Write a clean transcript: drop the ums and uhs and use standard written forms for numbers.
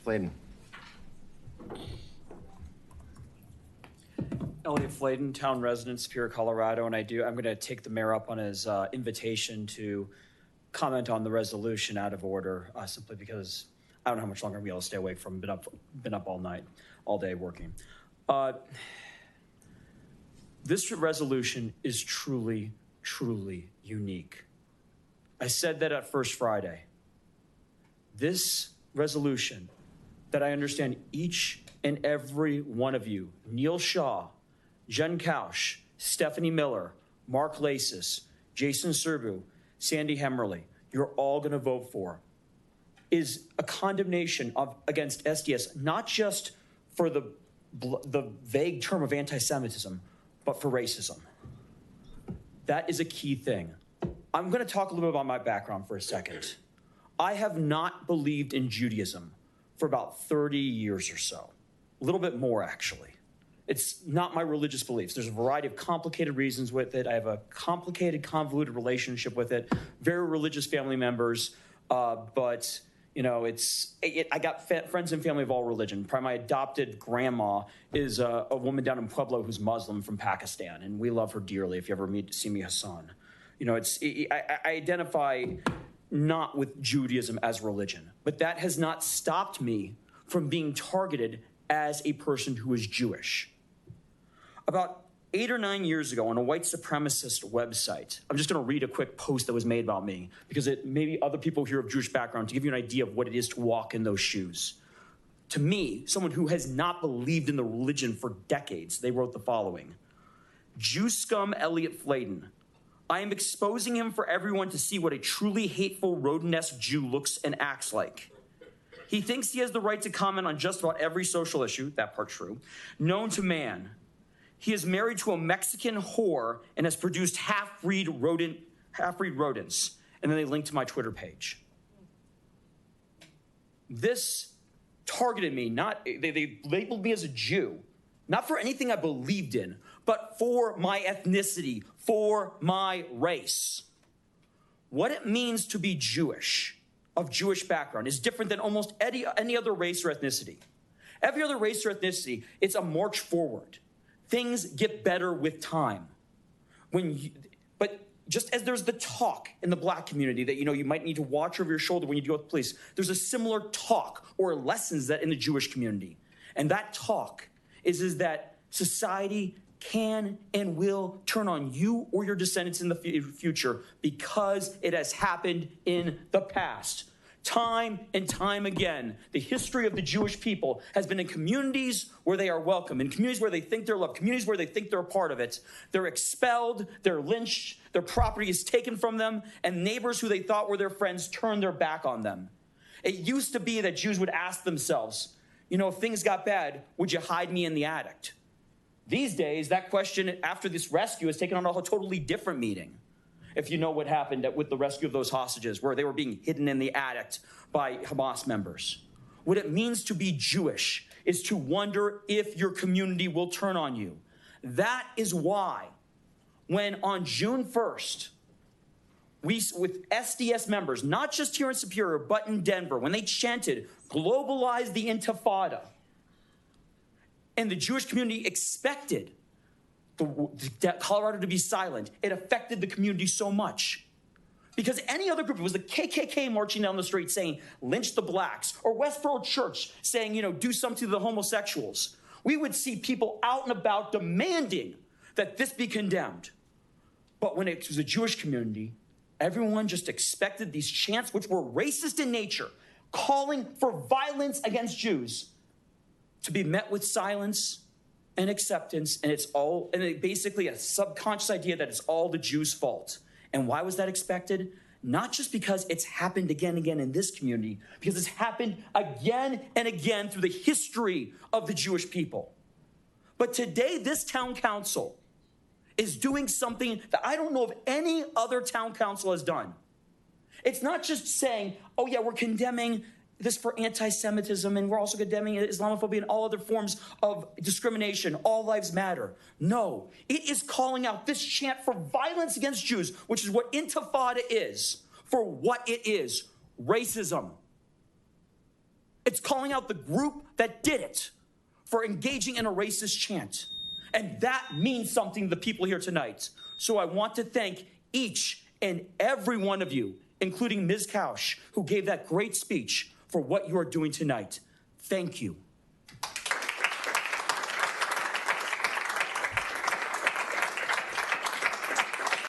Flayden. Elliot Flayden, town resident, Superior, Colorado, and I'm going to take the mayor up on his invitation to comment on the resolution out of order, simply because I don't know how much longer I'm going to be able to stay awake from. Been up all night, all day working. This resolution is truly, truly unique. I said that at First Friday. This resolution that I understand each and every one of you, Neil Shaw, Jen Kausch, Stephanie Miller, Mark Lasis, Jason Serbu, Sandy Hemmerly, you're all going to vote for, is a condemnation against SDS, not just for the vague term of anti-Semitism, but for racism. That is a key thing. I'm going to talk a little bit about my background for a second. I have not believed in Judaism for about 30 years or so, a little bit more, actually. It's not my religious beliefs. There's a variety of complicated reasons with it. I have a complicated, convoluted relationship with it. Very religious family members, but you know, I got friends and family of all religion. Probably my adopted grandma is a woman down in Pueblo who's Muslim from Pakistan, and we love her dearly. If you ever see me, Hassan, you know, I identify not with Judaism as religion, but that has not stopped me from being targeted as a person who is Jewish. About 8 or 9 years ago on a white supremacist website, I'm just going to read a quick post that was made about me because it maybe other people here of Jewish background to give you an idea of what it is to walk in those shoes. To me, someone who has not believed in the religion for decades, they wrote the following: Jew scum Elliot Flayden. I am exposing him for everyone to see what a truly hateful rodent-esque Jew looks and acts like. He thinks he has the right to comment on just about every social issue, that part true, known to man. He is married to a Mexican whore and has produced half-breed rodents. And then they link to my Twitter page. This targeted me, they labeled me as a Jew, not for anything I believed in, but for my ethnicity, for my race. What it means to be Jewish, of Jewish background, is different than almost any other race or ethnicity. Every other race or ethnicity, it's a march forward. Things get better with time. But just as there's the talk in the black community that you might need to watch over your shoulder when you deal with police, there's a similar talk or lessons that in the Jewish community. And that talk is that society can and will turn on you or your descendants in the future because it has happened in the past. Time and time again, the history of the Jewish people has been in communities where they are welcome, in communities where they think they're loved, communities where they think they're a part of it. They're expelled, they're lynched, their property is taken from them, and neighbors who they thought were their friends turn their back on them. It used to be that Jews would ask themselves, if things got bad, would you hide me in the attic? These days, that question after this rescue has taken on a totally different meaning. If you know what happened with the rescue of those hostages, where they were being hidden in the attic by Hamas members. What it means to be Jewish is to wonder if your community will turn on you. That is why, when on June 1st, with SDS members, not just here in Superior, but in Denver, when they chanted, "Globalize the Intifada," and the Jewish community expected Colorado to be silent, it affected the community so much. Because any other group, it was the KKK marching down the street saying, lynch the blacks, or Westboro Church saying, do something to the homosexuals. We would see people out and about demanding that this be condemned. But when it was a Jewish community, everyone just expected these chants, which were racist in nature, calling for violence against Jews, to be met with silence and acceptance, and basically a subconscious idea that it's all the Jews' fault. And why was that expected? Not just because it's happened again and again in this community, because it's happened again and again through the history of the Jewish people. But today, this town council is doing something that I don't know if any other town council has done. It's not just saying, oh yeah, we're condemning this for anti-Semitism, and we're also condemning Islamophobia and all other forms of discrimination. All lives matter. No, it is calling out this chant for violence against Jews, which is what Intifada is, for what it is, racism. It's calling out the group that did it for engaging in a racist chant. And that means something to the people here tonight. So I want to thank each and every one of you, including Ms. Kausch, who gave that great speech, for what you are doing tonight. Thank you.